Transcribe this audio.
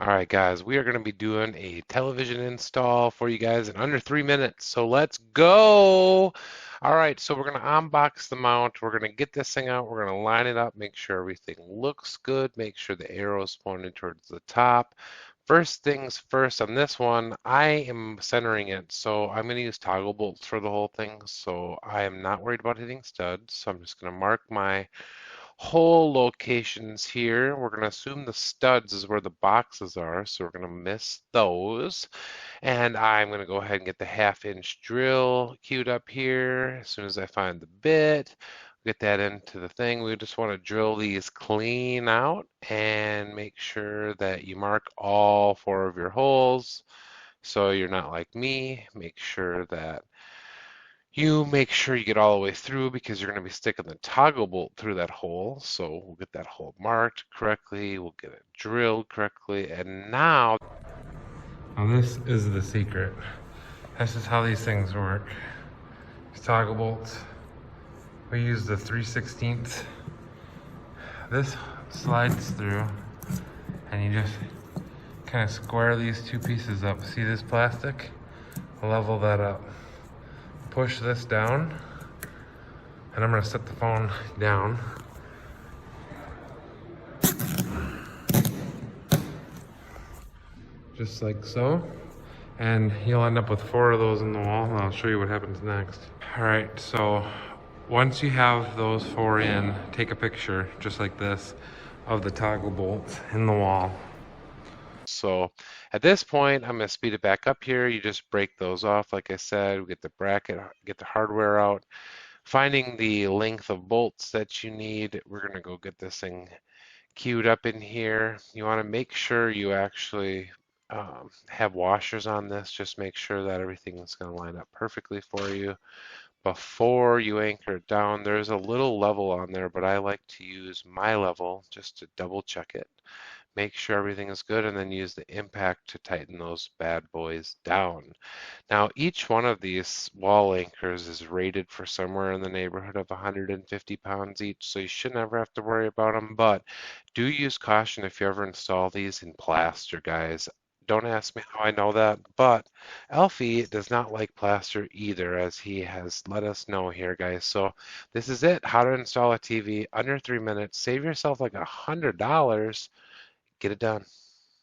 All right, guys, we are going to be doing a television install for you guys in under 3 minutes. So let's go. All right, so we're going to unbox the mount. We're going to get this thing out. We're going to line it up, make sure everything looks good, make sure the arrow's pointing towards the top. First things first on this one, I am centering it. So I'm going to use toggle bolts for the whole thing. So I am not worried about hitting studs. So I'm just going to mark my hole locations here. We're going to assume the studs is where the boxes are, so we're going to miss those. And I'm going to go ahead and get the 1/2 inch drill queued up here. As soon as I find the bit, get that into the thing. We just want to drill these clean out and make sure that you mark all 4 of your holes. So you're not like me. Make sure that you make sure you get all the way through because you're going to be sticking the toggle bolt through that hole. So we'll get that hole marked correctly. We'll get it drilled correctly. And now this is the secret. This is how these things work. These toggle bolts. We use the 3/16. This slides through and you just kind of square these two pieces up. See this plastic? Level that up. Push this down, and I'm gonna set the phone down. Just like so. And you'll end up with 4 of those in the wall, and I'll show you what happens next. All right, so once you have those 4 in, take a picture, just like this, of the toggle bolts in the wall. So at this point, I'm going to speed it back up here. You just break those off, like I said. We get the bracket, get the hardware out. Finding the length of bolts that you need, we're going to go get this thing queued up in here. You want to make sure you actually have washers on this. Just make sure that everything is going to line up perfectly for you. Before you anchor it down, there's a little level on there, but I like to use my level just to double check it. Make sure everything is good, and then use the impact to tighten those bad boys down. Now, each one of these wall anchors is rated for somewhere in the neighborhood of 150 pounds each, so you should never have to worry about them, but do use caution if you ever install these in plaster, guys. Don't ask me how I know that, but Alfie does not like plaster either, as he has let us know here, guys. So this is it, how to install a TV under 3 minutes. Save yourself like $100. Get it done.